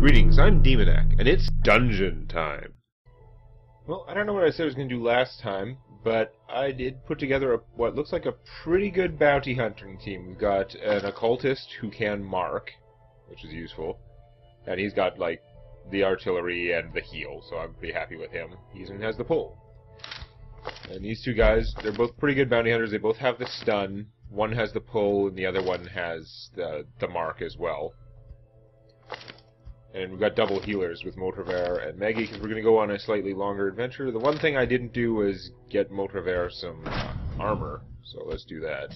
Greetings, I'm Demonac, and it's dungeon time. Well, I don't know what I said I was going to do last time, but I did put together what looks like a pretty good bounty hunting team. We've got an Occultist who can mark, which is useful, and he's got, like, the artillery and the heal, so I'm pretty happy with him. He even has the pull. And these two guys, they're both pretty good bounty hunters. They both have the stun. One has the pull, and the other one has the mark as well. And we've got double healers with Monetization and Maggie, because we're going to go on a slightly longer adventure. The one thing I didn't do was get Monetization some armor, so let's do that.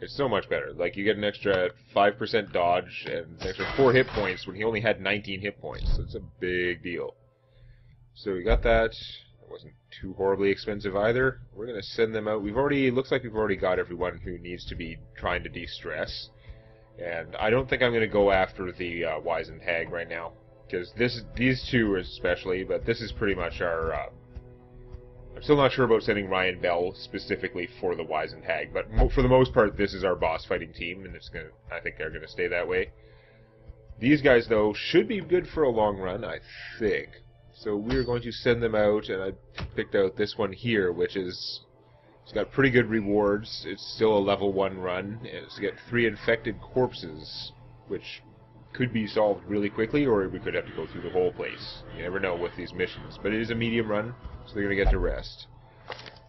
It's so much better. Like, you get an extra 5% dodge and an extra 4 hit points when he only had 19 hit points, so it's a big deal. So we got that. It wasn't too horribly expensive either. We're going to send them out. Looks like we've already got everyone who needs to be trying to de-stress. And I don't think I'm going to go after the wizened hag right now, because these two especially, but this is pretty much our... I'm still not sure about sending Ryan Bell specifically for the wizened hag, but for the most part, this is our boss fighting team, and I think they're going to stay that way. These guys, though, should be good for a long run, I think. So we're going to send them out, and I picked out this one here, which is... It's got pretty good rewards. It's still a level 1 run. And it's to get 3 infected corpses, which could be solved really quickly, or we could have to go through the whole place. You never know with these missions. But it is a medium run, so they're going to get to rest.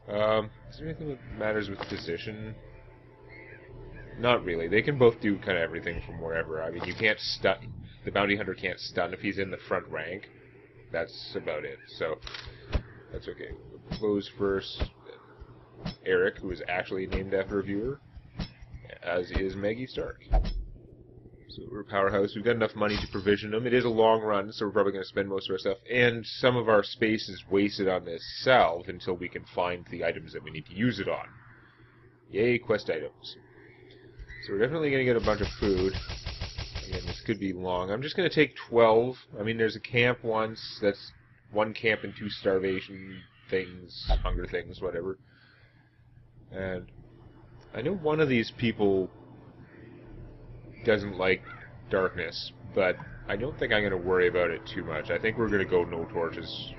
Is there anything that matters with position? Not really. They can both do kind of everything from wherever. I mean, you can't stun. The bounty hunter can't stun if he's in the front rank. That's about it. So, that's okay. We'll close first. Eric, who is actually named after a viewer, as is Maggie Stark. So we're a powerhouse. We've got enough money to provision them. It is a long run, so we're probably going to spend most of our stuff. And some of our space is wasted on this salve until we can find the items that we need to use it on. Yay, quest items. So we're definitely going to get a bunch of food. Again, this could be long. I'm just going to take 12. I mean, there's a camp once. That's 1 camp and 2 starvation things, hunger things, whatever. And I know one of these people doesn't like darkness, but I don't think I'm going to worry about it too much. I think we're going to go no torches,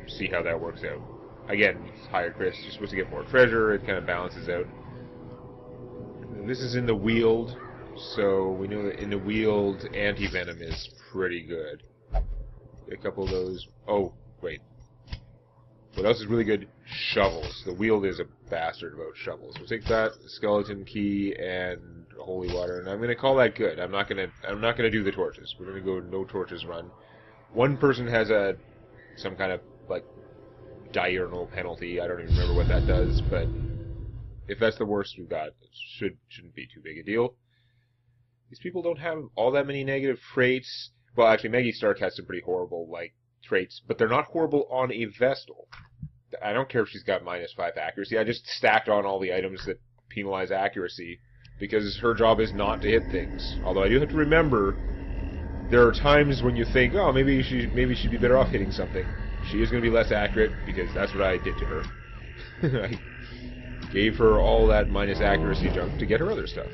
see how that works out. Again, it's higher crits, you're supposed to get more treasure, it kind of balances out. This is in the Weald, so we know that in the Weald, anti-venom is pretty good. Get a couple of those. Oh, wait. What else is really good? Shovels. The Weald is a bastard about shovels. We'll take that, the skeleton key, and holy water, and I'm going to call that good. I'm not going to do the torches. We're going to go no torches run. One person has some kind of like diurnal penalty. I don't even remember what that does, but if that's the worst we've got, it shouldn't be too big a deal. These people don't have all that many negative traits. Well, actually, Maggie Stark has some pretty horrible traits, but they're not horrible on a Vestal. I don't care if she's got -5 accuracy. I just stacked on all the items that penalize accuracy, because her job is not to hit things. Although I do have to remember, there are times when you think, oh, maybe she'd be better off hitting something. She is going to be less accurate, because that's what I did to her. I gave her all that minus accuracy junk to get her other stuff.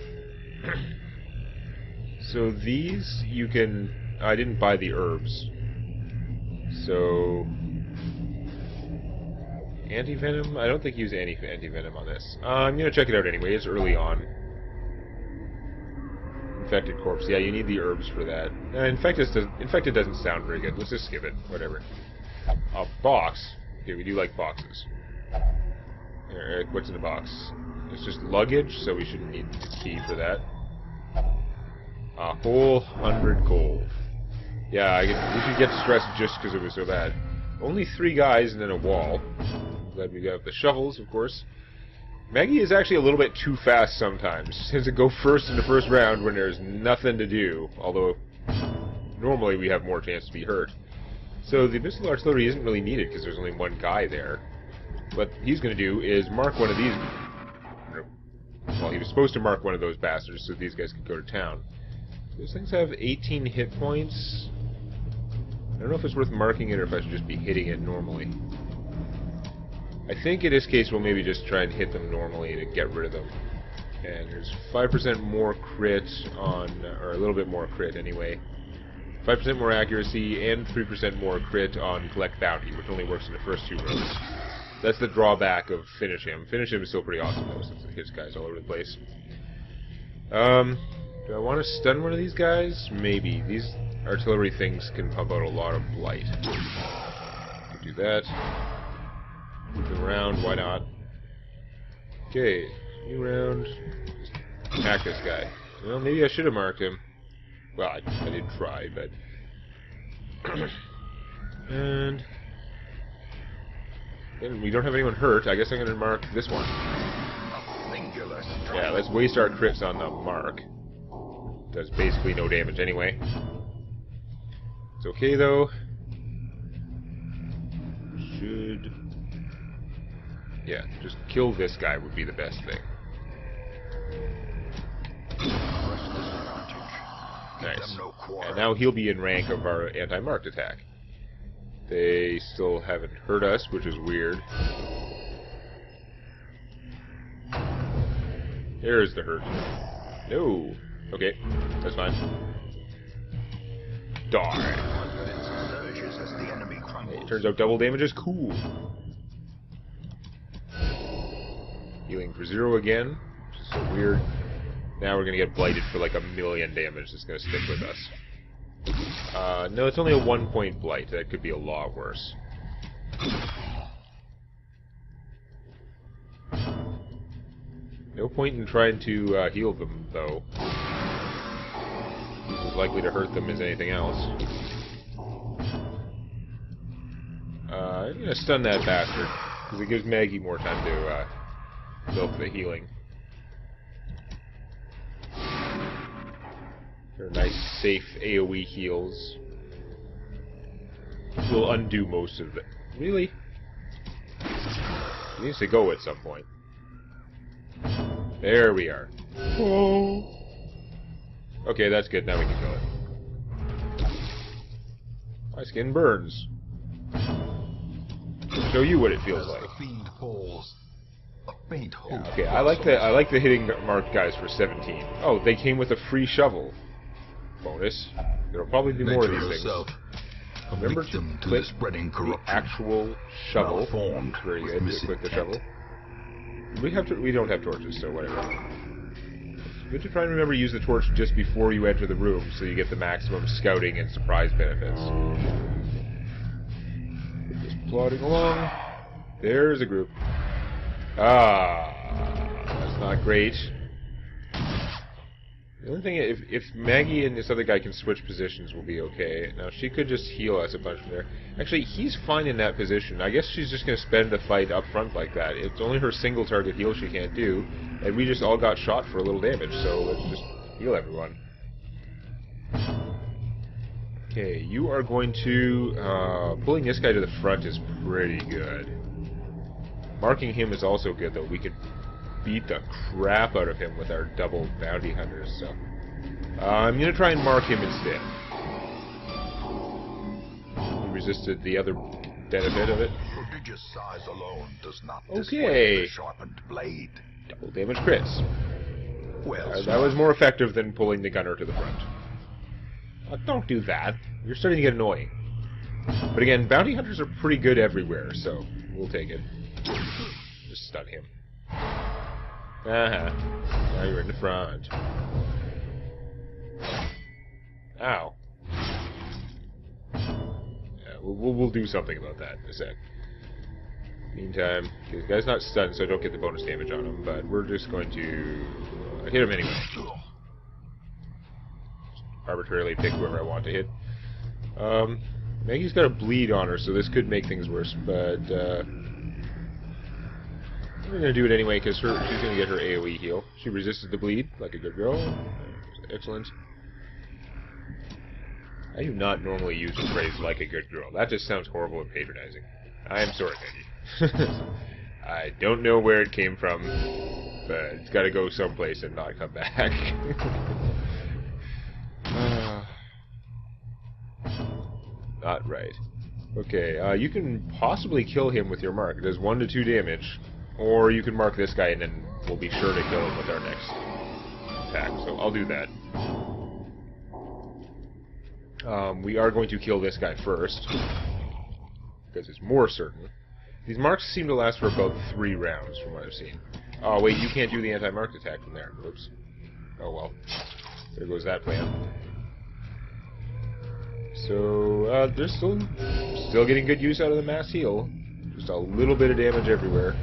So these, you can... I didn't buy the herbs. So... Anti-venom? I don't think you use any anti-venom on this. I'm going to check it out anyway. It's early on. Infected corpse. Yeah, you need the herbs for that. Infected doesn't sound very good. Let's just skip it. Whatever. A box. Okay, we do like boxes. Eric, what's in the box? It's just luggage, so we shouldn't need the key for that. A whole 100 gold. Yeah, we should get stressed just because it was so bad. Only 3 guys and then a wall. Glad we got the shovels, of course. Maggie is actually a little bit too fast sometimes. She tends to go first in the first round when there's nothing to do, although normally we have more chance to be hurt. So the missile artillery isn't really needed because there's only 1 guy there. What he's going to do is mark one of these... Well, he was supposed to mark one of those bastards so these guys could go to town. Those things have 18 hit points. I don't know if it's worth marking it or if I should just be hitting it normally. I think in this case we'll maybe just try and hit them normally to get rid of them. And there's 5% more crit on, or a little bit more crit anyway. 5% more accuracy and 3% more crit on Collect Bounty, which only works in the first 2 rows. That's the drawback of Finish Him. Finish Him is still pretty awesome though, since it hits guys all over the place. Do I want to stun one of these guys? Maybe. These artillery things can pump out a lot of blight. Do that. Move them around, why not? Okay, new round. Attack this guy. Well, maybe I should have marked him. Well, I did try, but... and we don't have anyone hurt. I guess I'm going to mark this one. Yeah, let's waste our crits on the mark. Does basically no damage anyway. It's okay, though. Should... yeah, just kill this guy would be the best thing. Nice. And now he'll be in rank of our anti-marked attack. They still haven't hurt us, which is weird. There's the hurt. No. Okay, that's fine. Darn. It turns out double damage is cool. Healing for 0 again, which is so weird. Now we're gonna get blighted for like 1,000,000 damage that's gonna stick with us. No, it's only a 1-point blight. That could be a lot worse. No point in trying to heal them, though. He's as likely to hurt them as anything else. I'm gonna stun that bastard, because it gives Maggie more time to build the healing. They're nice, safe AoE heals. Will undo most of it. Really? It needs to go at some point. There we are. Whoa. Okay, that's good. Now we can kill it. My skin burns. I'll show you what it feels like. Yeah, okay, I like the hitting marked guys for 17. Oh, they came with a free shovel bonus. There'll probably be more of these things. Remember to click the actual shovel. It's very good to click the shovel. We don't have torches, so whatever. It's good to try and remember to use the torch just before you enter the room, so you get the maximum scouting and surprise benefits. Just plodding along. There's a group. Ah, that's not great. The only thing, if Maggie and this other guy can switch positions, we'll be okay. Now, she could just heal us a bunch from there. Actually, he's fine in that position. I guess she's just going to spend the fight up front like that. It's only her single target heal she can't do, and we just all got shot for a little damage, so let's just heal everyone. Okay, you are going to... pulling this guy to the front is pretty good. Marking him is also good, though. We could beat the crap out of him with our double bounty hunters, so... I'm going to try and mark him instead. He resisted the other benefit of it. Prodigious size alone does not okay. the sharpened blade. Double damage crits. Well, that was more effective than pulling the gunner to the front. Don't do that. You're starting to get annoying. But again, bounty hunters are pretty good everywhere, so we'll take it. Just stun him. Now you're in the front. Ow. Yeah, we'll do something about that in a sec. Meantime, the guy's not stunned, so I don't get the bonus damage on him, but we're just going to hit him anyway. Arbitrarily pick whoever I want to hit. Maggie's got a bleed on her, so this could make things worse, but we're going to do it anyway, because she's going to get her AoE heal. She resisted the bleed, like a good girl. Excellent. I do not normally use the phrase, like a good girl. That just sounds horrible and patronizing. I am sorry, Maggie. I don't know where it came from, but it's got to go someplace and not come back. Not right. Okay, you can possibly kill him with your mark. It does 1 to 2 damage. Or you can mark this guy and then we'll be sure to kill him with our next attack. So I'll do that. We are going to kill this guy first, because it's more certain. These marks seem to last for about 3 rounds, from what I've seen. Oh, wait, you can't do the anti-marked attack from there. Whoops. Oh, well. There goes that plan. So, they're still getting good use out of the mass heal. Just a little bit of damage everywhere.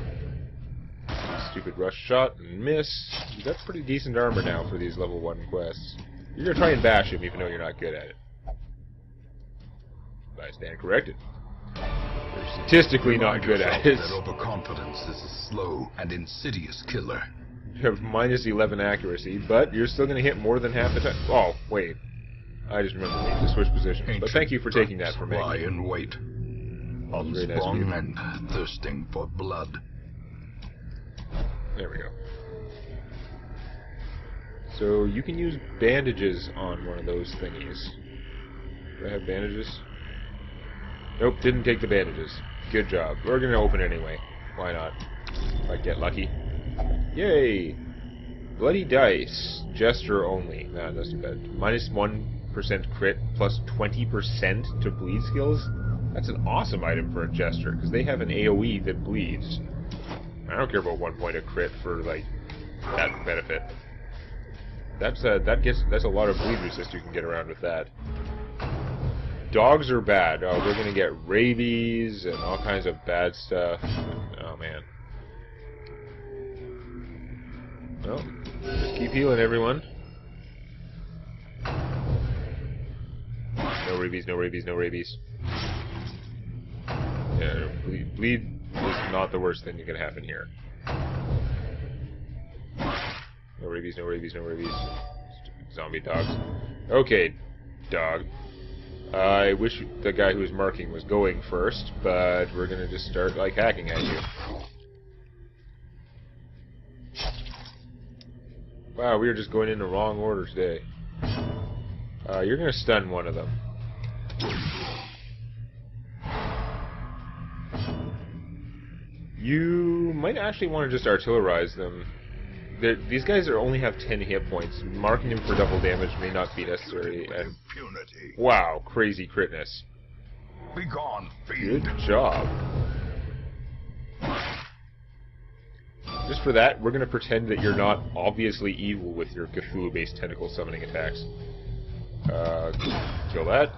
Stupid rush shot and miss. You got pretty decent armor now for these level 1 quests. You're going to try and bash him, even though you're not good at it. I stand corrected. You're statistically not good at it. That overconfidence is a slow and insidious killer. You have minus 11 accuracy, but you're still going to hit more than half the time. Oh, wait. I just remembered we need to switch positions. But thank you for taking that from me. Lie in wait. Unsprung and thirsting for blood. There we go. So you can use bandages on one of those thingies. Do I have bandages? Nope, didn't take the bandages. Good job. We're gonna open it anyway. Why not? Might get lucky. Yay! Bloody dice. Gesture only. Nah, that's too bad. Minus 1% crit plus 20% to bleed skills? That's an awesome item for a Jester, because they have an AoE that bleeds. I don't care about 1 point of crit for, like, that benefit. That's a lot of bleed resist you can get around with that. Dogs are bad. Oh, they're gonna get rabies and all kinds of bad stuff. Oh, man. Well, just keep healing, everyone. No rabies, no rabies, no rabies. Yeah, bleed is not the worst thing that can happen here. No rabies, no rabies, no rabies. Stupid zombie dogs. Okay, dog. I wish the guy who was marking was going first, but we're gonna just start, like, hacking at you. Wow, we are just going in the wrong order today. You're gonna stun one of them. You might actually want to just artillerize them. These guys only have 10 hit points. Marking them for double damage may not be necessary. And wow, crazy critness. Be gone, fiend. Good job. Just for that, we're going to pretend that you're not obviously evil with your Cthulhu-based tentacle summoning attacks. Kill that.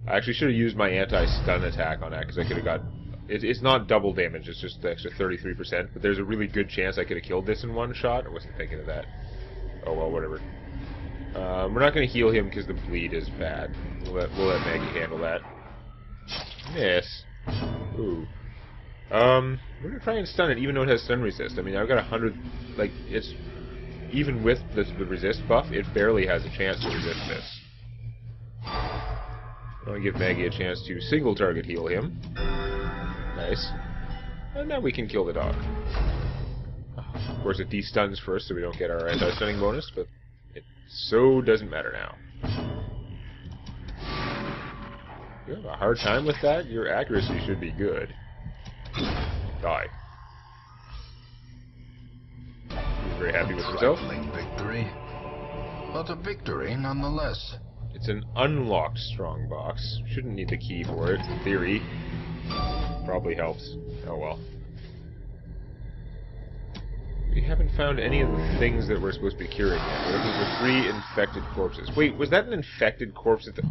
I actually should have used my anti-stun attack on that, because I could have got... It's not double damage, it's just the extra 33%, but there's a really good chance I could have killed this in one shot. I wasn't thinking of that. Oh well, whatever. We're not going to heal him because the bleed is bad. We'll let Maggie handle that. Miss. Ooh. We're going to try and stun it, even though it has stun resist. I mean, I've got 100... Like, it's... Even with the resist buff, it barely has a chance to resist this. I want to give Maggie a chance to single target heal him. Nice. And now we can kill the dog. Of course, it de-stuns first, so we don't get our anti-stunning bonus, but it so doesn't matter now. You have a hard time with that? Your accuracy should be good. Die. He's very happy with himself. Victory, but a victory nonetheless. It's an unlocked strongbox. Shouldn't need the key for it, in theory. Probably helps. Oh well. We haven't found any of the things that we're supposed to be curing yet. We're looking for 3 infected corpses. Wait, was that an infected corpse at the...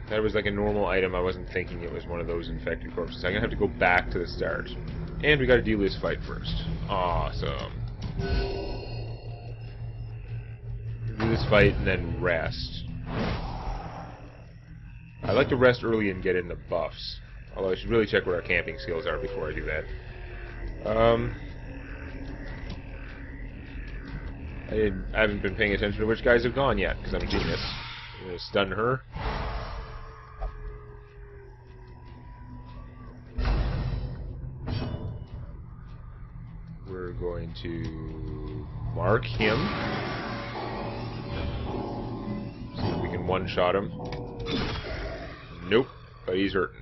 That was like a normal item. I wasn't thinking it was one of those infected corpses. I'm gonna have to go back to the start. And we gotta do this fight first. Awesome. Do this fight and then rest. I like to rest early and get in the buffs. Although I should really check what our camping skills are before I do that. I haven't been paying attention to which guys have gone yet, because I'm a genius. I'm going to stun her. We're going to mark him. See if we can one-shot him. Nope, but he's hurting.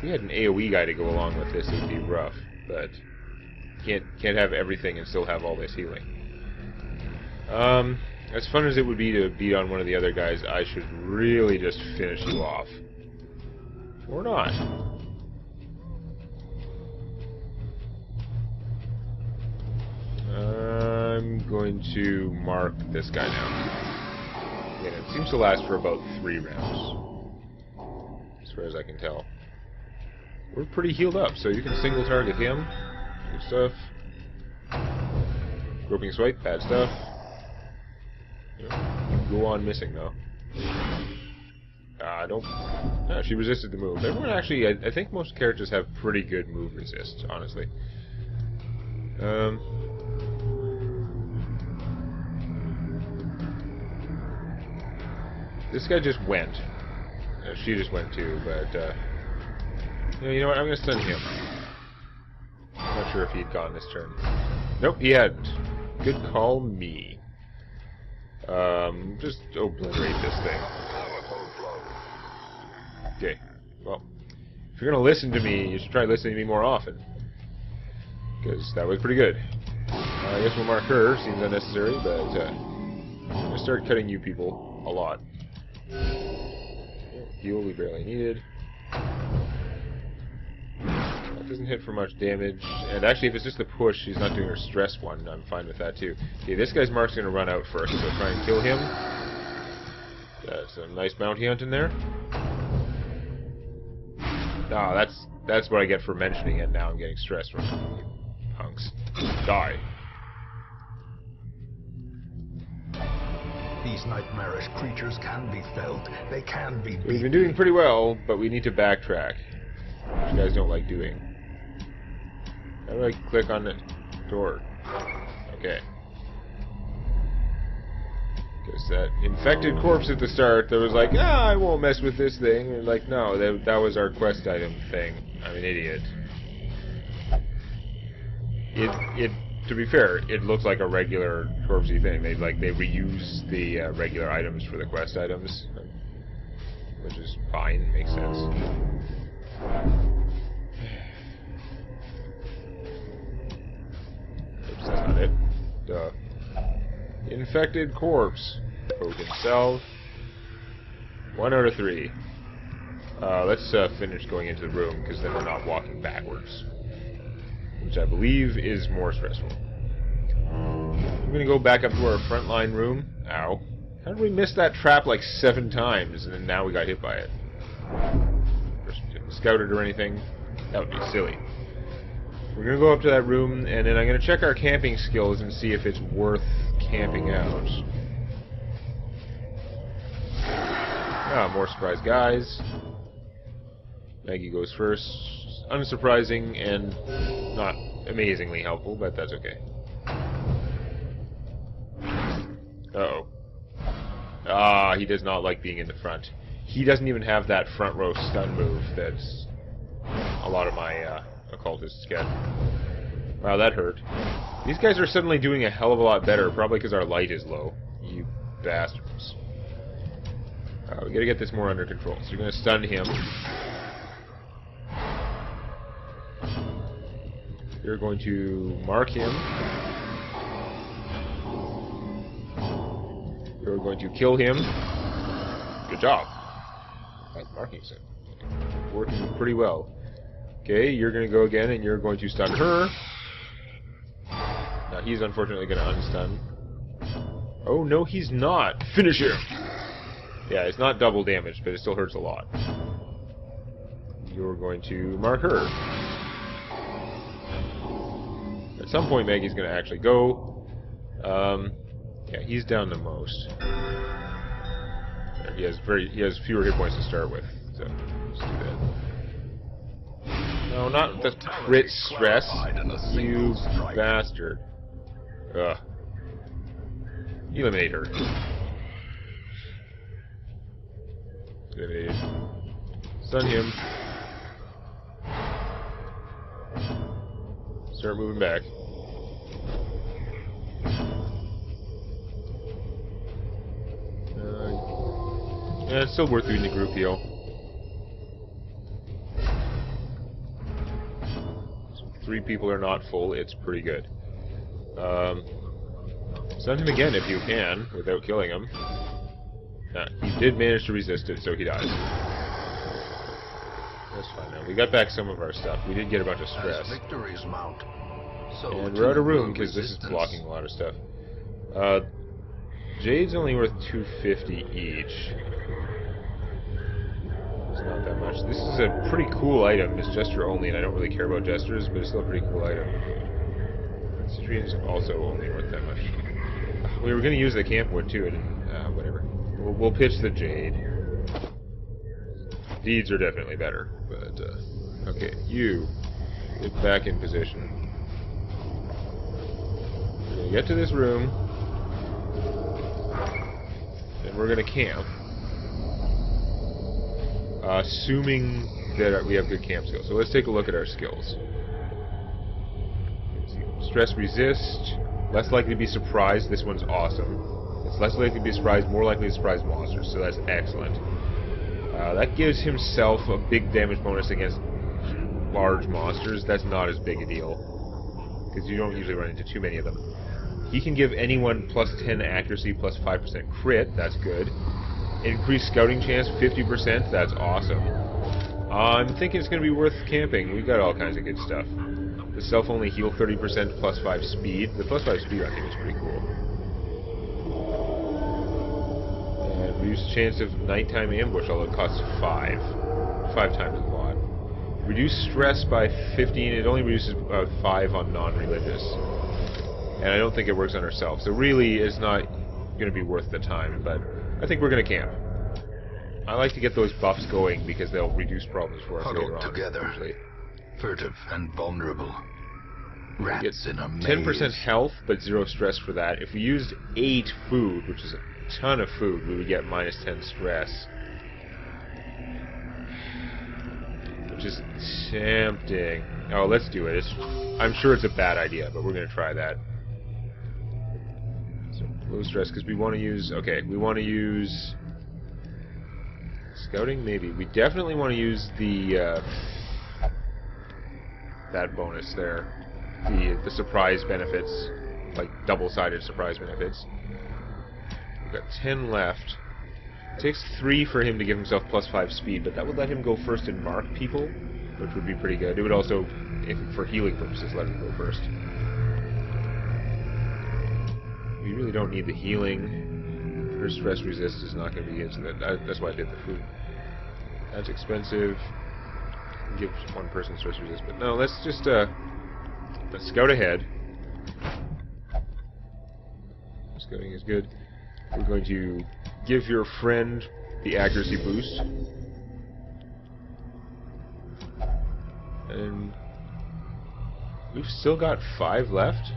If we had an AoE guy to go along with this, it would be rough, but can't have everything and still have all this healing. As fun as it would be to beat on one of the other guys, I should really just finish you off. Or not. I'm going to mark this guy now. Again, it seems to last for about 3 rounds, as far as I can tell. We're pretty healed up, so you can single target him. Good stuff. Groping swipe, bad stuff. You can go on missing, though. Don't... No, she resisted the move. Everyone actually, I think most characters have pretty good move resist, honestly. This guy just went. She just went too, but, you know what, I'm gonna stun him. I'm not sure if he'd gone this turn. Nope, he hadn't. Good call, me. Just obliterate this thing. Okay, well, if you're gonna listen to me, you should try listening to me more often. Because that was pretty good. I guess we'll mark her, seems unnecessary, but, I'm gonna start cutting you people a lot. Heal we barely needed. That doesn't hit for much damage. And actually, if it's just the push, she's not doing her stress one. I'm fine with that too. Okay, this guy's mark's going to run out first, so try and kill him. That's a nice bounty hunt in there. Ah, that's what I get for mentioning it. Now I'm getting stressed from you punks. Die. These nightmarish creatures can be felt. They can be beaten. We've been doing pretty well, but we need to backtrack. Which you guys don't like doing. How do I click on the door? Okay. Because that infected corpse at the start that was like, I won't mess with this thing. And like, no, that was our quest item thing. I'm an idiot. To be fair, it looks like a regular corpsey thing. They reuse the regular items for the quest items, which is fine, makes sense. Oops, that's not it. Duh. Infected corpse. Poke himself. 1 out of 3. Let's finish going into the room, because then we're not walking backwards. Which I believe is more stressful. I'm going to go back up to our frontline room. Ow. How did we miss that trap like 7 times, and then now we got hit by it? Didn't scout it or anything. That would be silly. We're going to go up to that room, and then I'm going to check our camping skills and see if it's worth camping out. More surprise guys. Maggie goes first. Unsurprising and not amazingly helpful, but that's okay. Uh-oh. He does not like being in the front. He doesn't even have that front row stun move that's a lot of my occultists get. Wow, that hurt. These guys are suddenly doing a hell of a lot better, probably because our light is low. You bastards. We gotta get this more under control. So you're gonna stun him. You're going to mark him. You're going to kill him. Good job. That marking set. Working pretty well. Okay, you're going to go again and you're going to stun her. Now he's unfortunately going to unstun. Oh, no, he's not. Finish him! Yeah, it's not double damage, but it still hurts a lot. You're going to mark her. At some point, Maggie's going to actually go. Yeah, he's down the most. He has fewer hit points to start with. So let's do that. No, not the crit stress. You bastard. Ugh. Eliminate her. Eliminated. Stun him. Start moving back. Yeah, it's still worth doing the group heal. 3 people are not full, it's pretty good. Stun him again if you can, without killing him. He did manage to resist it, so he dies. That's fine now. We got back some of our stuff. We did get a bunch of stress. Victories mount, so and we're out of room because this is blocking a lot of stuff. Jade's only worth 250 each. It's not that much. This is a pretty cool item. It's gesture only, and I don't really care about gestures, but it's still a pretty cool item. Citrine's also only worth that much. We were going to use the camp wood too, and whatever. We'll pitch the Jade. Deeds are definitely better, but okay, you get back in position. We're going to get to this room, and we're going to camp. Assuming that we have good camp skills. So let's take a look at our skills. Stress resist, less likely to be surprised. This one's awesome. It's less likely to be surprised, more likely to surprise monsters, so that's excellent. That gives himself a big damage bonus against large monsters. That's not as big a deal, because you don't usually run into too many of them. He can give anyone plus 10 accuracy, plus 5% crit. That's good. Increased scouting chance, 50%. That's awesome. I'm thinking it's going to be worth camping. We've got all kinds of good stuff. The self-only heal 30%, plus 5 speed. The plus 5 speed, I think, is pretty cool. And reduce chance of nighttime ambush, although it costs 5. 5 times a lot. Reduce stress by 15. It only reduces 5 on non-religious. And I don't think it works on herself. So really, it's not going to be worth the time, but I think we're going to camp. I like to get those buffs going because they'll reduce problems for us later on. Together, usually. Furtive and vulnerable. Rats in a maze. 10% health, but 0 stress for that. If we used 8 food, which is a ton of food, we would get minus 10 stress. Which is tempting. Oh, let's do it. I'm sure it's a bad idea, but we're going to try that. Low stress, because we want to use... Okay, we want to use... Scouting, maybe. We definitely want to use the... that bonus there. The surprise benefits. Like, double-sided surprise benefits. We've got 10 left. It takes 3 for him to give himself plus 5 speed, but that would let him go first and mark people, which would be pretty good. It would also, for healing purposes, let him go first. We really don't need the healing. Her stress resist is not going to be into that. That's why I did the food. That's expensive. Give one person stress resist, but no. Let's just let's scout ahead. Scouting is good. We're going to give your friend the accuracy boost, and we've still got 5 left.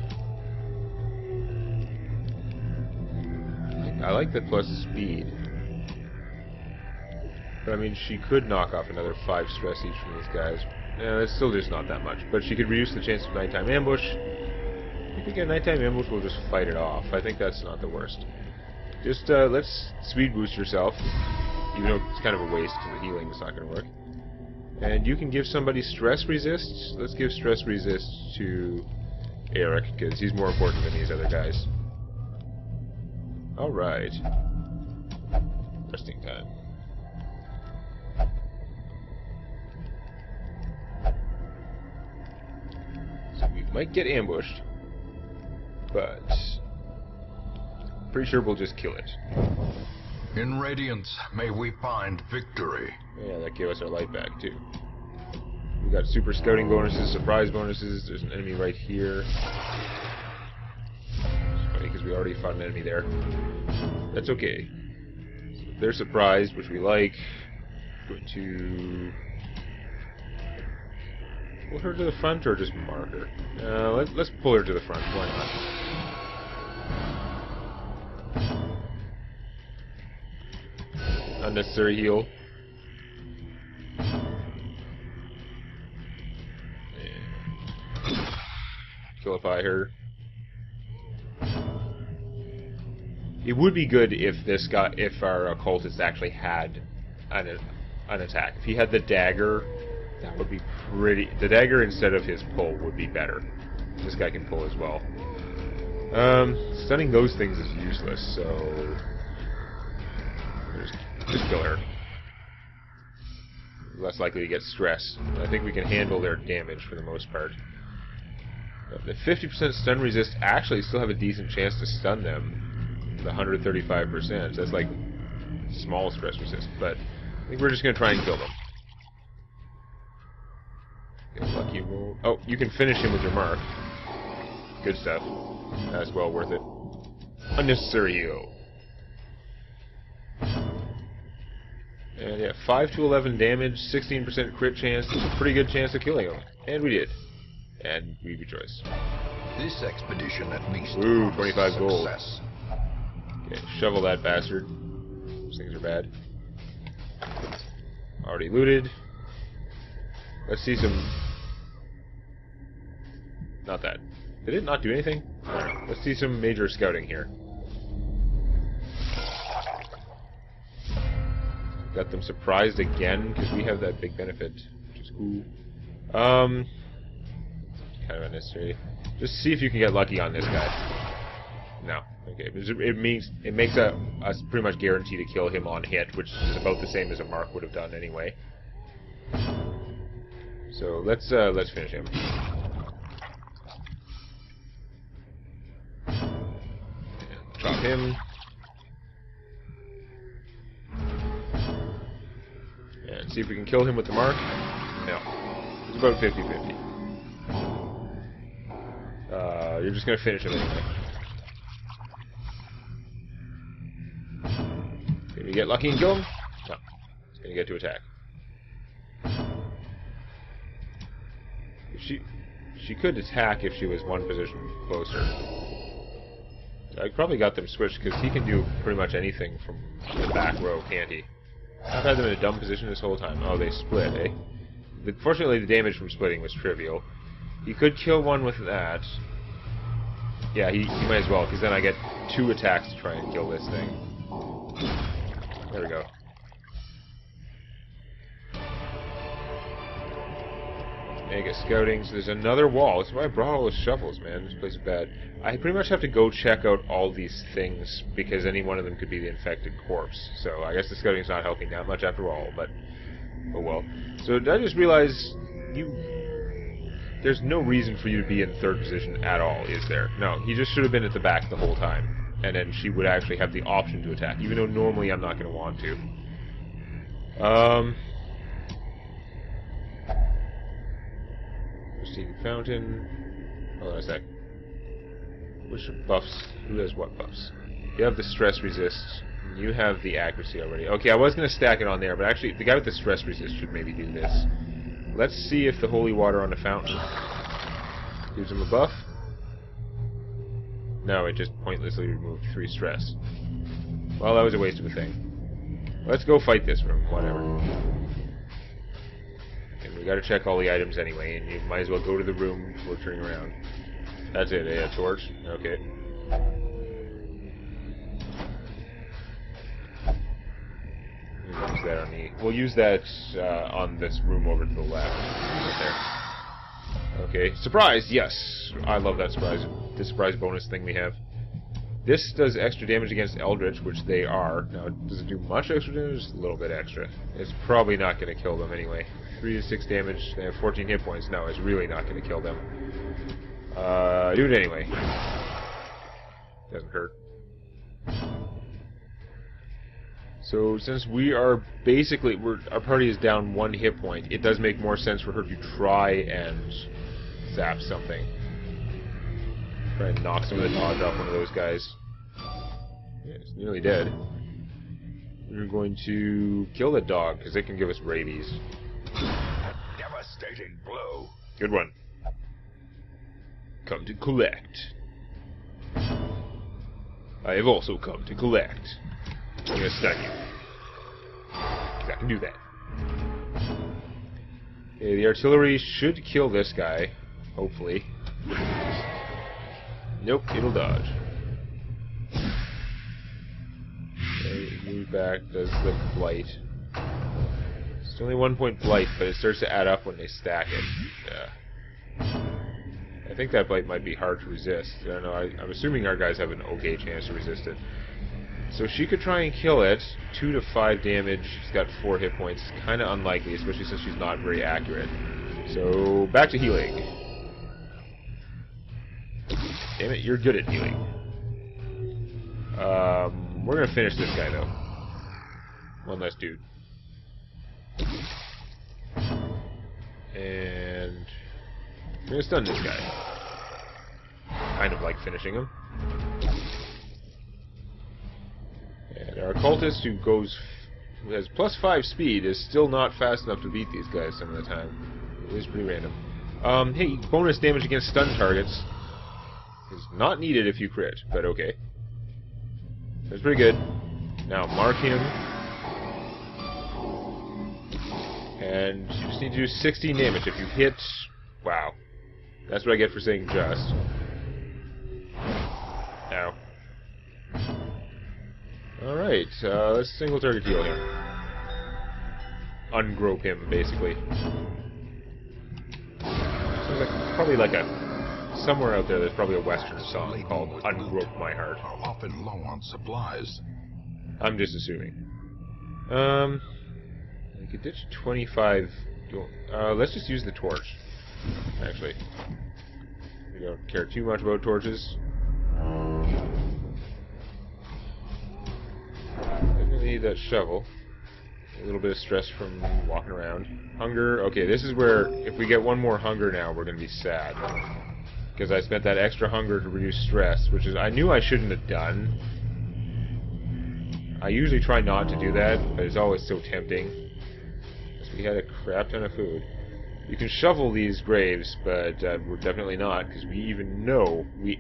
I like that plus speed. But I mean, she could knock off another 5 stress each from these guys. Yeah, that's still just not that much. But she could reduce the chance of nighttime ambush. If we get nighttime ambush, we'll just fight it off. I think that's not the worst. Just, let's speed boost yourself. Even though it's kind of a waste, because the healing is not going to work. And you can give somebody stress resist. Let's give stress resist to Eric, because he's more important than these other guys. Alright. Resting time. So we might get ambushed, but pretty sure we'll just kill it. In Radiance, may we find victory. Yeah, that gave us our light back, too. We got super scouting bonuses, surprise bonuses. There's an enemy right here. Because we already fought an enemy there. That's okay. So if they're surprised, which we like, going to pull her to the front or just mark her? Let's pull her to the front. Why not? Unnecessary heal. And killify her. It would be good if our occultist actually had an attack. If he had the dagger That would be pretty... The dagger instead of his pull would be better. This guy can pull as well. Stunning those things is useless, so... Just kill her. Less likely to get stress. I think we can handle their damage for the most part. The 50% stun resist actually still have a decent chance to stun them. The 135%. That's like small stress resist, but I think we're just going to try and kill them. Get a lucky roll. Oh, you can finish him with your mark. Good stuff. That's well worth it. Unnecessary heal. And yeah, 5 to 11 damage, 16% crit chance. That's a pretty good chance of killing him. And we did. And we rejoice. This expedition at least. Ooh, 25 gold. Okay, shovel that bastard. Those things are bad. Already looted. Let's see some... Not that. Did it not do anything? No. Let's see some major scouting here. Got them surprised again, because we have that big benefit, which is cool. Kind of unnecessary. Just see if you can get lucky on this guy. No. Okay. It makes us pretty much guarantee to kill him on hit, which is about the same as a mark would have done anyway. So let's finish him. Drop him. And see if we can kill him with the mark. No. It's about 50-50. You're just going to finish him anyway. Can we get lucky and kill him? No. He's going to get to attack. She could attack if she was one position closer. I probably got them switched because he can do pretty much anything from the back row, can't he? I've had them in a dumb position this whole time. Oh, they split, eh? Fortunately, the damage from splitting was trivial. He could kill one with that. Yeah, he might as well, because then I get 2 attacks to try and kill this thing. There we go. Mega scouting. So there's another wall. That's why I brought all those shovels, man. This place is bad. I pretty much have to go check out all these things because any one of them could be the infected corpse. So I guess the scouting's not helping that much after all, but oh well. So did I just realize there's no reason for you to be in 3rd position at all, is there? No, he just should have been at the back the whole time. And then she would actually have the option to attack, even though normally I'm not going to want to. Pristine Fountain. Hold on a sec. Which buffs? Who has what buffs? You have the stress resist. You have the accuracy already. Okay, I was going to stack it on there, but actually, the guy with the stress resist should maybe do this. Let's see if the holy water on the fountain gives him a buff. No, it just pointlessly removed 3 stress. Well, that was a waste of a thing. Let's go fight this room, whatever. And we gotta check all the items anyway, and you might as well go to the room before turning around. That's it, a torch? Okay. Use that on the... We'll use that on this room over to the left. Right there. Okay. Surprise! Yes! I love that surprise. The surprise bonus thing we have. This does extra damage against Eldritch, which they are. Now, does it do much extra damage? Just a little bit extra. It's probably not going to kill them anyway. 3 to 6 damage. They have 14 hit points. No, it's really not going to kill them. Do it anyway. Doesn't hurt. So, since we are basically... our party is down 1 hit point, it does make more sense for her to try and zap something. Try and knock some of the dodge off one of those guys. Yeah, it's nearly dead. We're going to kill the dog, because it can give us rabies. A devastating blow. Good one. Come to collect. I have also come to collect. I'm gonna stun you. 'Cause I can do that. Okay, the artillery should kill this guy. Hopefully. Nope, it'll dodge. Okay, move back, does the blight. It's only 1 point blight, but it starts to add up when they stack it. I think that blight might be hard to resist. I don't know. I'm assuming our guys have an okay chance to resist it. So she could try and kill it. 2 to 5 damage. She's got 4 hit points. Kind of unlikely, especially since she's not very accurate. So back to healing. Damn it, you're good at healing. We're gonna finish this guy though. One less dude. And we're gonna stun this guy. Kind of like finishing him. And our occultist, who has +5 speed, is still not fast enough to beat these guys some of the time. It is pretty random. Hey, bonus damage against stun targets is not needed if you crit, but okay. That's pretty good. Now mark him. And you just need to do 16 damage. If you hit... Wow. That's what I get for saying just. Ow. Alright, let's single target heal him. Ungrope him, basically. Sounds like, probably like a... Somewhere out there, there's probably a Western song called Ungrope My Heart. Are often low on supplies. I'm just assuming. I could ditch 25... let's just use the torch, actually. We don't care too much about torches. Definitely need that shovel. A little bit of stress from walking around. Hunger. Okay, this is where, if we get one more hunger now, we're going to be sad. Because I spent that extra hunger to reduce stress, which is, I knew I shouldn't have done. I usually try not to do that, but it's always so tempting. Because we had a crap ton of food. You can shovel these graves, but we're definitely not, because we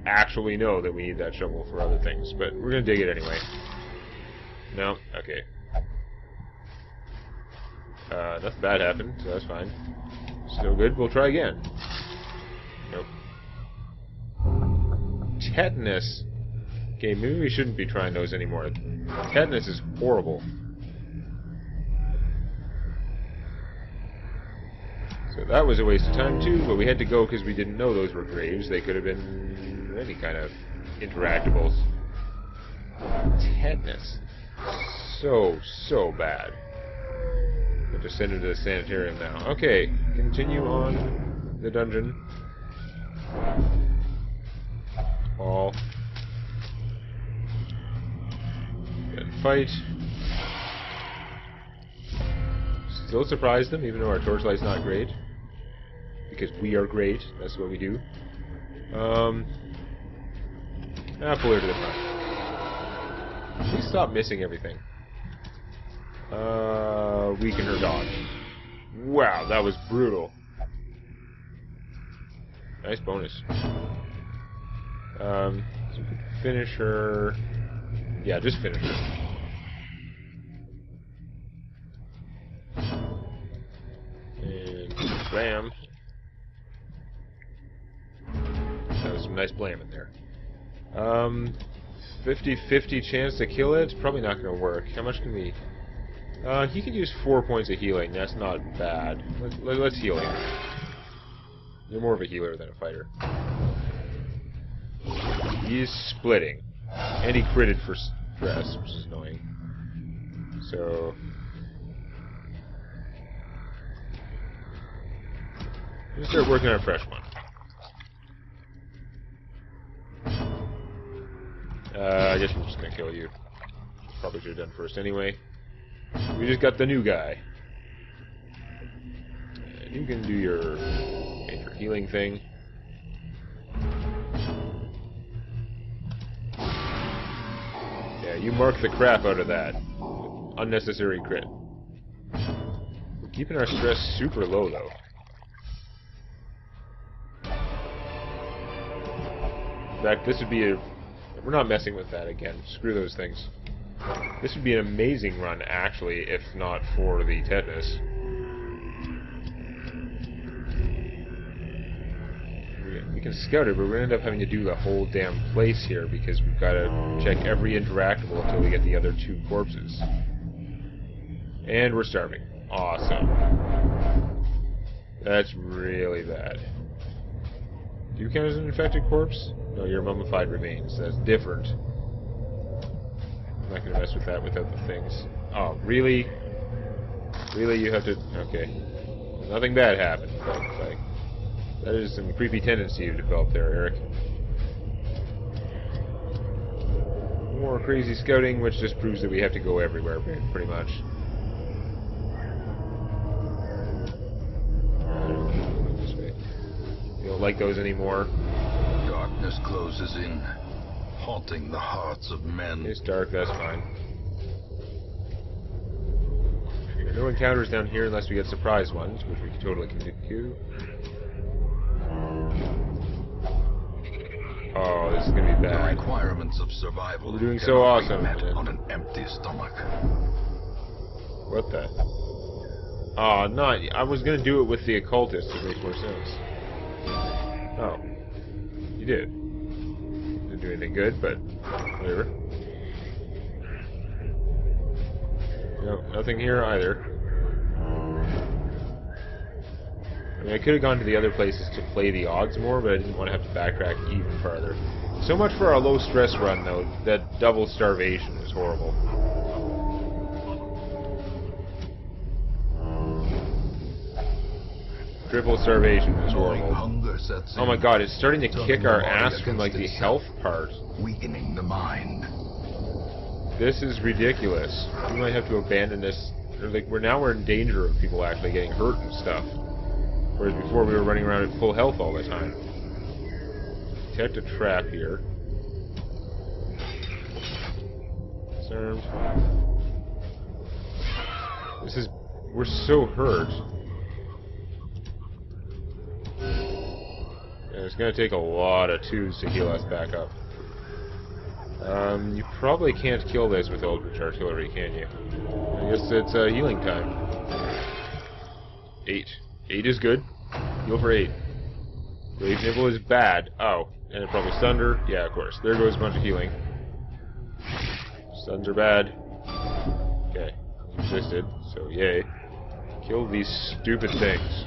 actually know that we need that shovel for other things. But we're going to dig it anyway. No? Okay. Nothing bad happened, so that's fine. Still good, we'll try again. Nope. Tetanus. Okay, maybe we shouldn't be trying those anymore. Tetanus is horrible. So that was a waste of time too, but we had to go because we didn't know those were graves. They could have been any kind of interactables. Tetanus. So bad. Have to send him to the sanitarium now. Okay, continue on the dungeon. All. Good fight. Still surprise them, even though our torchlight's not great. Because we are great. That's what we do. Pull her to the front. Please stop missing everything. Weaken her dodge. Wow, that was brutal. Nice bonus. So we could finish her. Yeah, just finish her. And blam. That was some nice blam in there. 50-50 chance to kill it? Probably not going to work. How much can we... he can use 4 points of healing. That's not bad. Let's heal him. You're more of a healer than a fighter. He's splitting. And he critted for stress, which is annoying. So... let's start working on a fresh one. I guess we're just gonna kill you. Probably should have done first anyway. We just got the new guy. And you can do your major healing thing. Yeah, you mark the crap out of that. Unnecessary crit. We're keeping our stress super low though. In fact, this would be a... we're not messing with that again. Screw those things. This would be an amazing run, actually, if not for the tetanus. We can scout it, but we're going to end up having to do the whole damn place here because we've got to check every interactable until we get the other 2 corpses. And we're starving. awesome. That's really bad. Do you count as an infected corpse? No, you're mummified remains. That's different. I'm not gonna mess with that without the things. Oh, really? Really, you have to... Okay. Nothing bad happened, but, like... That is some creepy tendency you developed there, Eric. More crazy scouting, which just proves that we have to go everywhere, pretty much. This way. You don't like those anymore. Darkness closes in, haunting the hearts of men. It's dark, that's fine. There are no encounters down here unless we get surprise ones, which we can totally do. Oh, this is gonna be bad. The requirements of survival. We're doing so awesome. Met on an empty stomach. What the? Oh, not. I was gonna do it with the occultist. It makes more sense. Oh, you did. Didn't do anything good, but whatever. No, nothing here either. I mean, I could have gone to the other places to play the odds more, but I didn't want to have to backtrack even farther. So much for our low-stress run, though. That double starvation is horrible. Triple starvation is horrible. Oh my god, it's starting to kick our ass from, like, the health part. Weakening the mind. This is ridiculous. We might have to abandon this. Like, we're in danger of people actually getting hurt and stuff. Whereas before we were running around at full health all the time. Detect a trap here. Disarmed. This is... We're so hurt. Yeah, it's gonna take a lot of twos to heal us back up. You probably can't kill this with Eldritch Artillery, can you? I guess it's healing time. 8. 8 is good. Heal for 8. Grave Nibble is bad. Oh, and it probably stunned her. Yeah, of course. There goes a bunch of healing. Stuns are bad. Okay. Resisted, so yay. Kill these stupid things.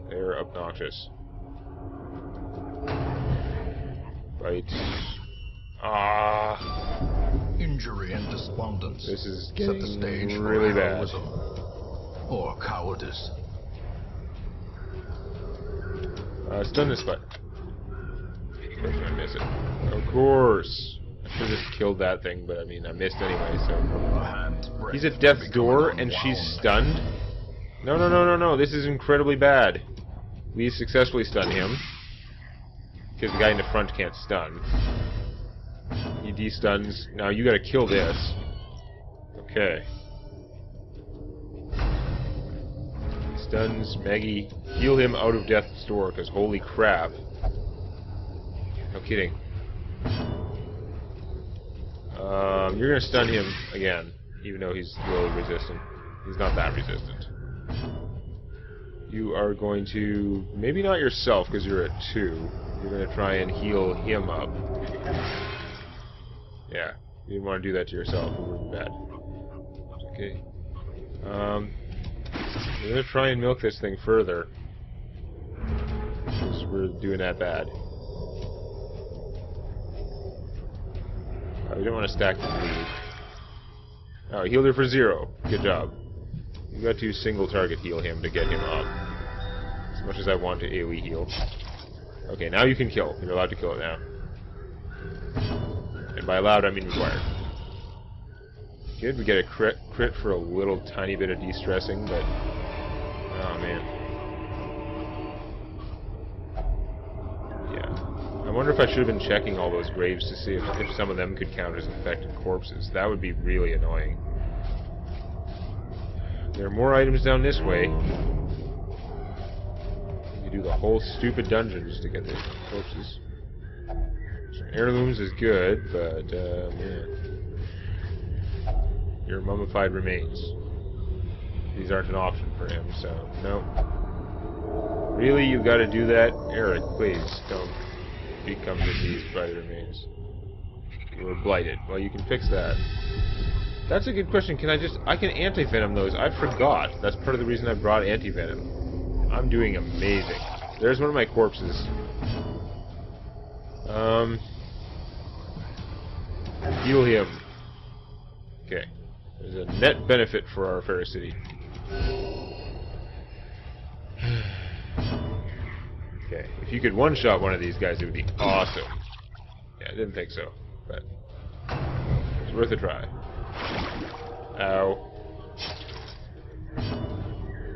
They're obnoxious. Bite. Ah. Injury and despondence. This is set the getting stage really for bad. heroism or cowardice. Stun this butt. Of course I miss it. Of course. I should have just killed that thing, but I mean, I missed anyway, so... He's at death's door, and she's stunned? No, no, no, no, no. This is incredibly bad. We successfully stun him. Because the guy in the front can't stun. He de-stuns. Now you gotta kill this. Okay. Stuns Maggie. Heal him out of death's door, because holy crap. No kidding. You're gonna stun him again, even though he's really resistant. He's not that resistant. You are going to... Maybe not yourself, because you're at 2. You're going to try and heal him up. Yeah, you didn't want to do that to yourself. It would be bad. Okay. We're going to try and milk this thing further. Because we're doing that bad. We don't want to stack the bleed. Oh, healed her for 0. Good job. You've got to single target heal him to get him up. As much as I want to AoE heal. Okay, now you can kill. You're allowed to kill it now. And by allowed, I mean required. Good, we get a crit for a little tiny bit of de-stressing, but... Oh, man. Yeah. I wonder if I should have been checking all those graves to see if some of them could count as infected corpses. That would be really annoying. There are more items down this way. You do the whole stupid dungeon just to get the corpses. So heirlooms is good, but, man. Your mummified remains. These aren't an option for him, so, no. Really, you gotta do that? Eric, please, don't become diseased by the remains. You were blighted. Well, you can fix that. That's a good question. I can anti-venom those. I forgot. That's part of the reason I brought anti-venom. I'm doing amazing. There's one of my corpses. Heal him. Okay. There's a net benefit for our fair city. Okay. If you could one-shot one of these guys, it would be awesome. Yeah, I didn't think so, but it's worth a try. Ow.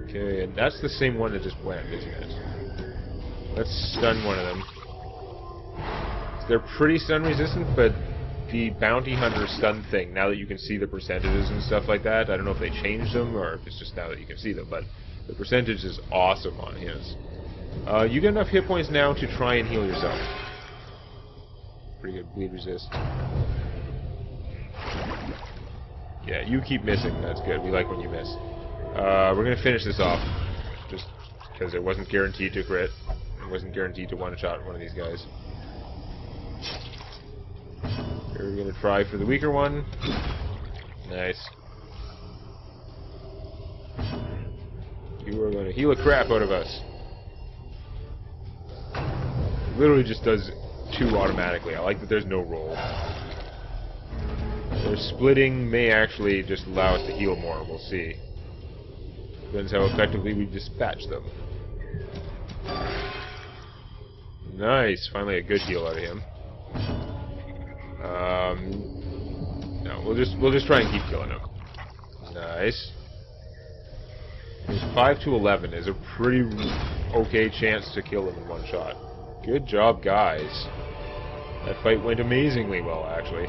Okay, and that's the same one that just went, isn't it? Let's stun one of them. They're pretty stun resistant, but the bounty hunter stun thing, now that you can see the percentages and stuff like that, I don't know if they changed them or if it's just now that you can see them, but the percentage is awesome on his. You get enough hit points now to try and heal yourself. Pretty good bleed resist. Yeah, you keep missing. That's good. We like when you miss. We're going to finish this off. Just because it wasn't guaranteed to crit. It wasn't guaranteed to one-shot one of these guys. Here we're going to try for the weaker one. Nice. You are going to heal a crap out of us. It literally just does 2 automatically. I like that there's no roll. Their splitting may actually just allow us to heal more. We'll see. Depends how effectively we dispatch them. Nice. Finally a good heal out of him. No, we'll just try and keep killing him. Nice. His 5 to 11 is a pretty okay chance to kill him in one shot. Good job, guys. That fight went amazingly well, actually.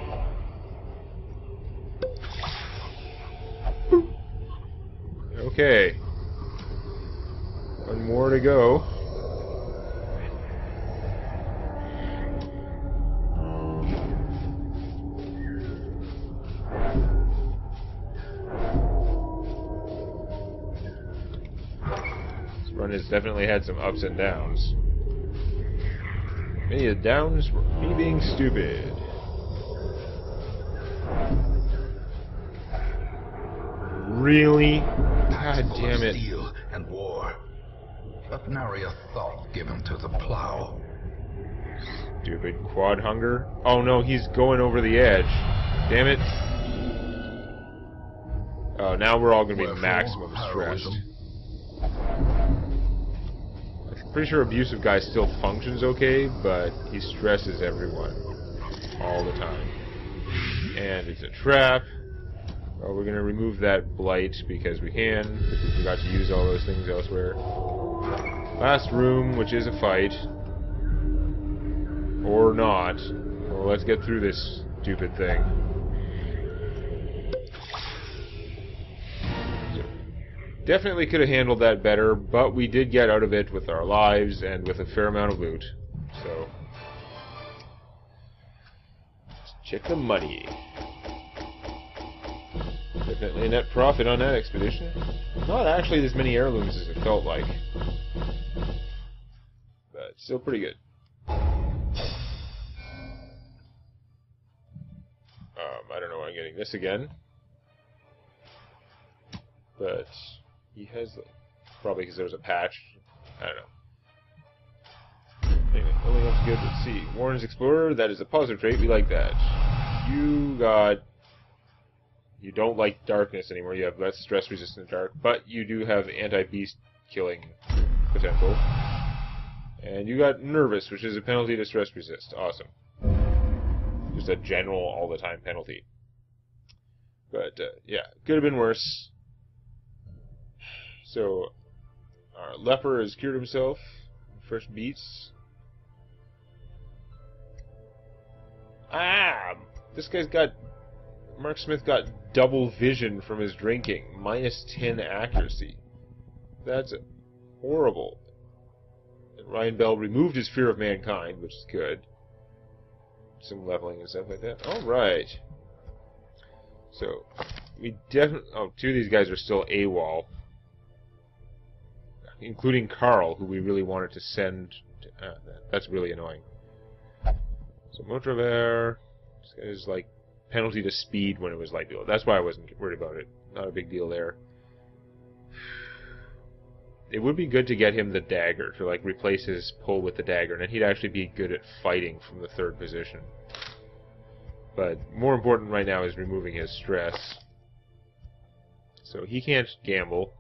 Okay. One more to go. This run has definitely had some ups and downs. Many of the downs were me being stupid. Really? God damn it. Steel and war. But nary a thought given to the plow. Stupid quad hunger. Oh no, he's going over the edge. Damn it. Oh, now we're all going to be maximum stressed. I'm pretty sure abusive guy still functions okay, but he stresses everyone all the time. And it's a trap. Well, we're going to remove that blight because we can. We forgot to use all those things elsewhere. Last room, which is a fight. Or not. Well, let's get through this stupid thing. So, definitely could have handled that better, but we did get out of it with our lives and with a fair amount of loot. So, let's check the money. Definitely a net profit on that expedition. Not actually as many heirlooms as it felt like. But still pretty good. I don't know why I'm getting this again. But he has... Probably because there was a patch. I don't know. Anyway, only looks good. Let's see. Warren's Explorer, that is a positive trait. We like that. You got... You don't like darkness anymore. You have less stress-resistant dark, but you do have anti-beast killing potential. And you got nervous, which is a penalty to stress resist. Awesome. Just a general all-the-time penalty. But, yeah, could have been worse. So, our leper has cured himself. Fresh beats. Ah! This guy's got... Mark Smith got double vision from his drinking. Minus 10 accuracy. That's horrible. And Ryan Bell removed his fear of mankind, which is good. Some leveling and stuff like that. Alright. So, we definitely... Oh, 2 of these guys are still AWOL. Including Carl, who we really wanted to send... That's really annoying. So, Motravert... This guy's like... penalty to speed when it was light duel. That's why I wasn't worried about it. Not a big deal there. It would be good to get him the dagger, to like replace his pull with the dagger, and then he'd actually be good at fighting from the third position. But more important right now is removing his stress. So he can't gamble.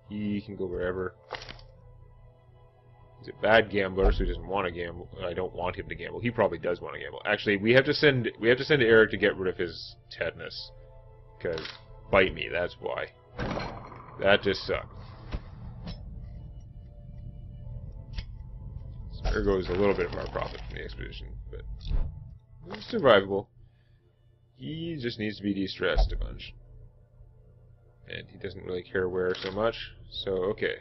He can go wherever. He's a bad gambler, so he doesn't want to gamble. I don't want him to gamble. He probably does want to gamble. Actually, we have to send Eric to get rid of his tetanus. Because bite me, that's why. That just sucked. So there goes a little bit of our profit from the expedition, but it's survivable. He just needs to be de-stressed a bunch. And he doesn't really care where so much, so okay.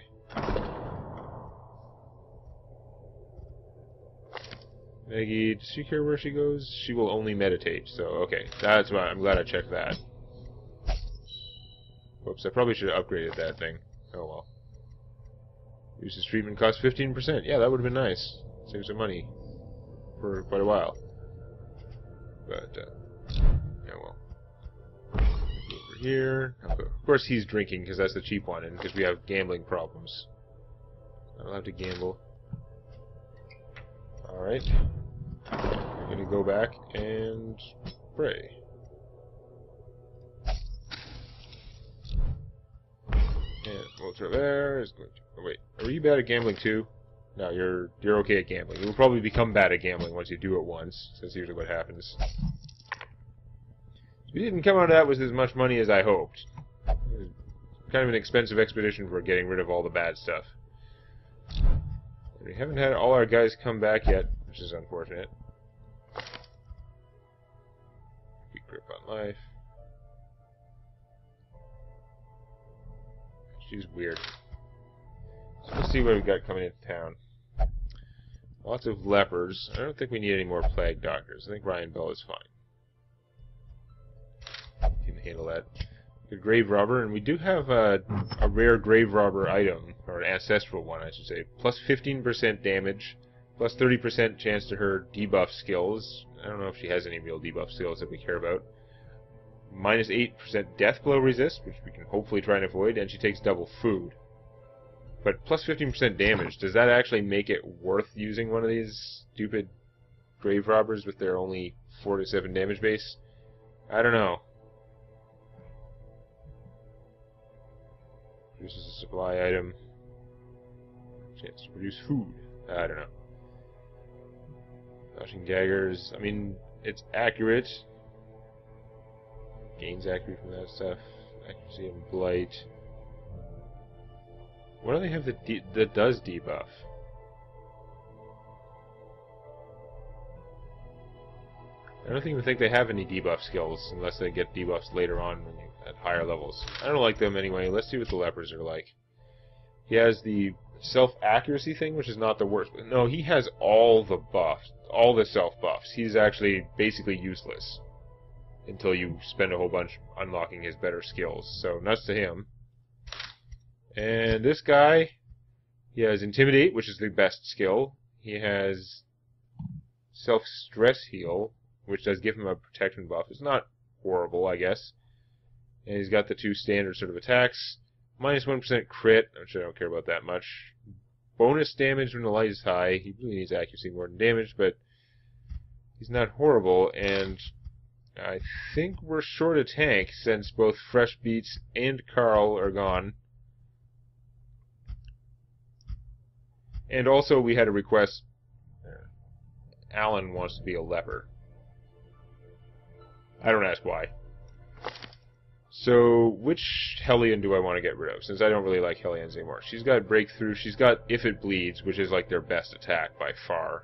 Maggie, does she care where she goes? She will only meditate, so okay. That's why I'm glad I checked that. Whoops, I probably should have upgraded that thing. Oh well. Reduces treatment cost 15%. Yeah, that would have been nice. Save some money for quite a while. But, yeah, well. Over here. Of course he's drinking, because that's the cheap one, and because we have gambling problems. I'll have to gamble. Alright. I'm gonna go back and pray. And Ultra there is going to... Oh wait, are you bad at gambling too? No, you're okay at gambling. You'll probably become bad at gambling once you do it once. That's usually what happens. We didn't come out of that with as much money as I hoped. It was kind of an expensive expedition for getting rid of all the bad stuff. We haven't had all our guys come back yet, which is unfortunate. Weak grip on life. She's weird. So let's see what we've got coming into town. Lots of lepers. I don't think we need any more plague doctors. I think Ryan Bell is fine. Can handle that. Good grave robber, and we do have a rare grave robber item, or an ancestral one, I should say. Plus 15% damage, plus 30% chance to her debuff skills. I don't know if she has any real debuff skills that we care about. Minus 8% death blow resist, which we can hopefully try and avoid, and she takes double food. But plus 15% damage, does that actually make it worth using one of these stupid grave robbers with their only 4 to 7 damage base? I don't know. Produces a supply item. Chance to produce food. I don't know. Flashing daggers. I mean, it's accurate. Gains accurate from that stuff. Accuracy and blight. What do they have that does debuff? I don't even think they have any debuff skills unless they get debuffs later on when at higher levels. I don't like them anyway. Let's see what the lepers are like. He has the self-accuracy thing, which is not the worst. No, he has all the buffs, all the self-buffs. He's actually basically useless until you spend a whole bunch unlocking his better skills. So, nuts to him. And this guy, he has Intimidate, which is the best skill. He has Self-Stress Heal, which does give him a protection buff. It's not horrible, I guess. And he's got the 2 standard sort of attacks. Minus 1% crit, which I don't care about that much. Bonus damage when the light is high. He really needs accuracy more than damage, but he's not horrible. And I think we're short a tank since both Fresh Beats and Carl are gone. And also we had a request. Alan wants to be a leper. I don't ask why. So, which Hellion do I want to get rid of? Since I don't really like Hellions anymore. She's got Breakthrough. She's got If It Bleeds, which is like their best attack by far.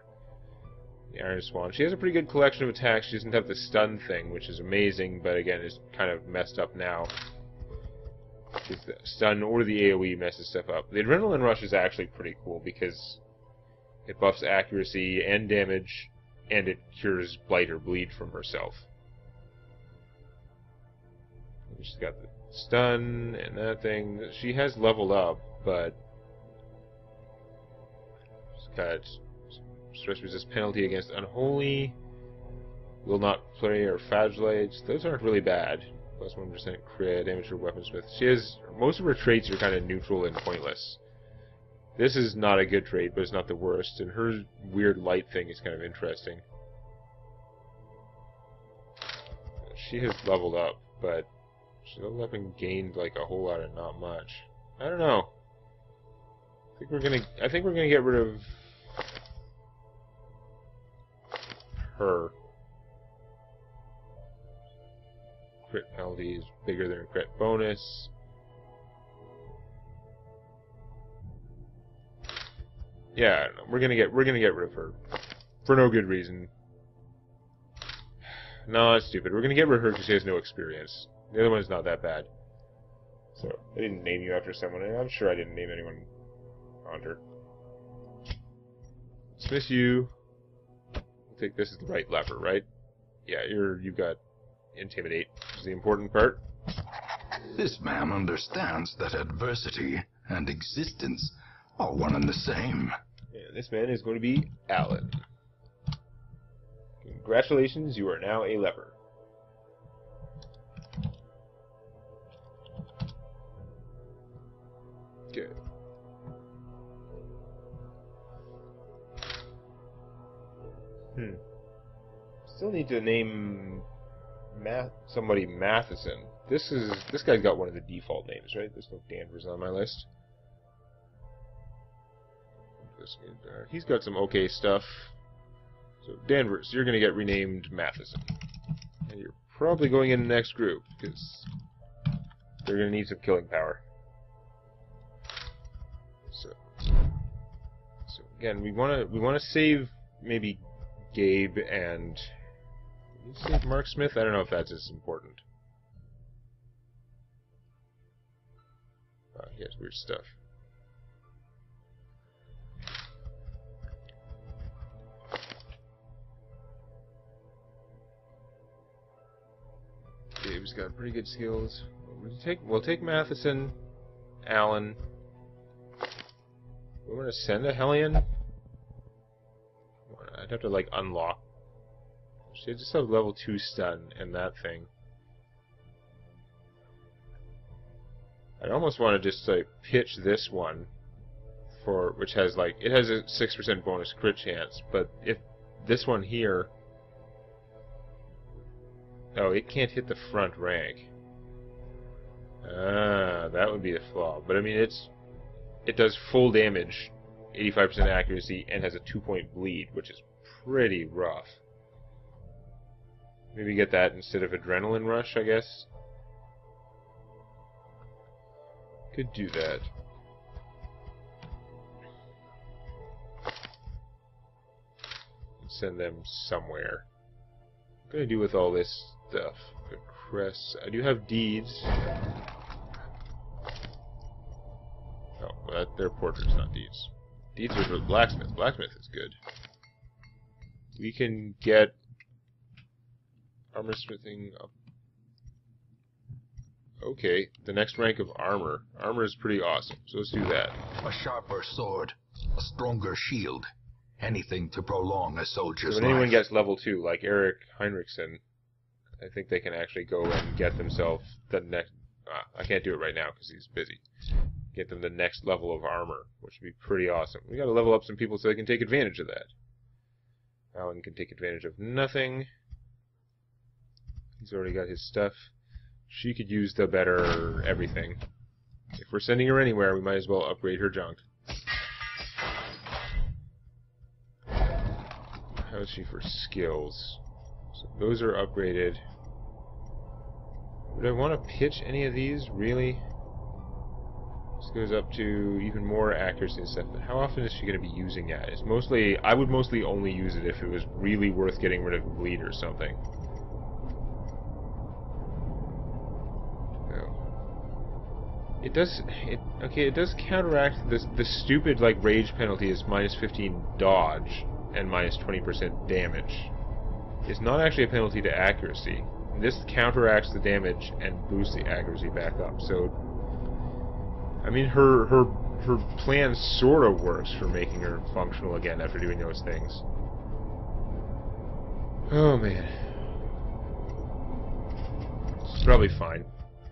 The Iron Swan. She has a pretty good collection of attacks. She doesn't have the stun thing, which is amazing, but again, is kind of messed up now. The stun or the AoE messes stuff up. The Adrenaline Rush is actually pretty cool because it buffs accuracy and damage, and it cures Blight or Bleed from herself. She's got the stun and that thing. She has leveled up, but she's got stress resist penalty against Unholy. Will not play or flagellates. Those aren't really bad. Plus 1% crit, amateur weaponsmith. She has... Most of her traits are kind of neutral and pointless. This is not a good trait, but it's not the worst. And her weird light thing is kind of interesting. She has leveled up, but she leveled up and gained like a whole lot of not much. I don't know. I think we're gonna get rid of her. Crit penalty is bigger than her crit bonus. Yeah, we're gonna get rid of her for no good reason. No, that's stupid. We're gonna get rid of her because she has no experience. The other one's not that bad. So I didn't name you after someone, and I'm sure I didn't name anyone on her. Dismiss you. I think this is the right lever, right? Yeah, you've got intimidate, which is the important part. This man understands that adversity and existence are one and the same. And this man is going to be Alan. Congratulations, you are now a lever. Good. Still need to name somebody Matheson. This guy's got one of the default names, right? There's no Danvers on my list. He's got some okay stuff. So Danvers, you're gonna get renamed Matheson, and you're probably going in the next group because they're gonna need some killing power. So again, we wanna save maybe Gabe and save Mark Smith. I don't know if that's as important. He has weird stuff. Gabe's got pretty good skills. We'll take Matheson, Allen. We're gonna send a Hellion. I'd have to like unlock. She just have level 2 stun and that thing. I'd almost want to just like pitch this one for which has like it has a 6% bonus crit chance, but if this one here. Oh, it can't hit the front rank. Ah, that would be the flaw. But I mean, it does full damage, 85% accuracy, and has a 2-point bleed, which is pretty rough. Maybe get that instead of Adrenaline Rush, I guess. Could do that. Send them somewhere. What can I do with all this stuff? The crests. I do have deeds. Oh, well, they're portraits, not deeds. Deeds are for blacksmith. Blacksmith is good. We can get armor smithing up. Okay, the next rank of armor. Armor is pretty awesome, so let's do that. A sharper sword, a stronger shield, anything to prolong a soldier's life. When anyone gets level 2, like Eric Heinrichsen, I think they can actually go and get themselves the next... I can't do it right now because he's busy. Get them the next level of armor, which would be pretty awesome. We gotta level up some people so they can take advantage of that. Alan can take advantage of nothing. He's already got his stuff. She could use the better everything. If we're sending her anywhere, we might as well upgrade her junk. How is she for skills? So those are upgraded. Would I want to pitch any of these? Really? This goes up to even more accuracy and stuff. But how often is she going to be using that? It's mostly... I would mostly only use it if it was really worth getting rid of bleed or something. It does counteract the stupid like rage penalty is minus 15 dodge and minus 20% damage. It's not actually a penalty to accuracy. This counteracts the damage and boosts the accuracy back up. So, I mean, her plan sort of works for making her functional again after doing those things. Oh man. probably fine.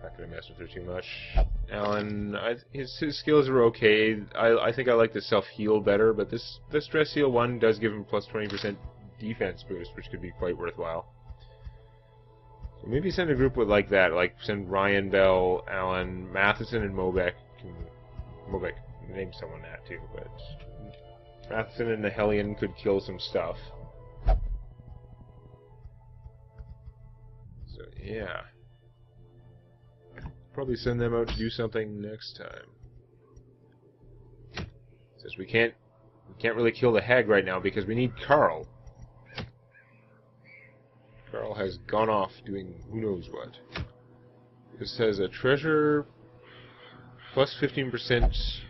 Not gonna mess with her too much. Alan, his skills are okay. I think I like the self-heal better, but this stress heal one does give him plus 20% defense boost, which could be quite worthwhile. So maybe send a group with like that, like send Ryan, Bell, Alan, Matheson, and Mobek. Mobek, name someone that too, but Matheson and the Hellion could kill some stuff. So yeah. Probably send them out to do something next time. Says we can't really kill the hag right now because we need Carl. Carl has gone off doing who knows what. This has a treasure plus 15%.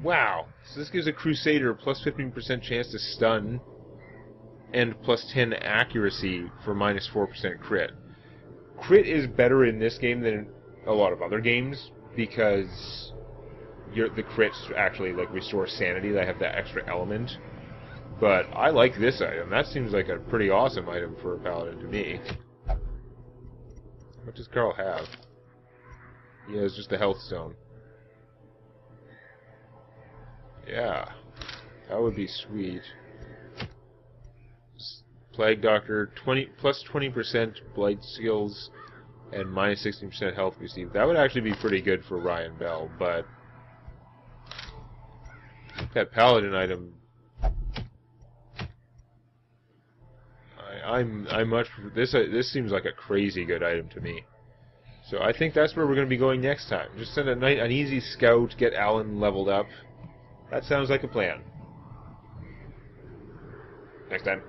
Wow! So this gives a Crusader plus 15% chance to stun and plus 10 accuracy for minus 4% crit. Crit is better in this game than a lot of other games because the crits actually like restore sanity. They have that extra element. But I like this item. That seems like a pretty awesome item for a paladin to me. What does Carl have? He has just the health stone. Yeah, that would be sweet. Plague Doctor, plus 20% blight skills and minus 16% health received. That would actually be pretty good for Ryan Bell, but that paladin item, I'm much this seems like a crazy good item to me. So I think that's where we're going to be going next time. Just send an easy scout, get Alan leveled up. That sounds like a plan. Next time.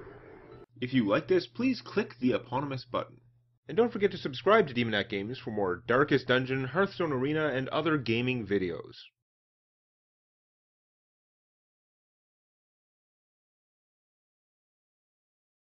If you like this, please click the eponymous button. And don't forget to subscribe to Demonac Games for more Darkest Dungeon, Hearthstone Arena, and other gaming videos.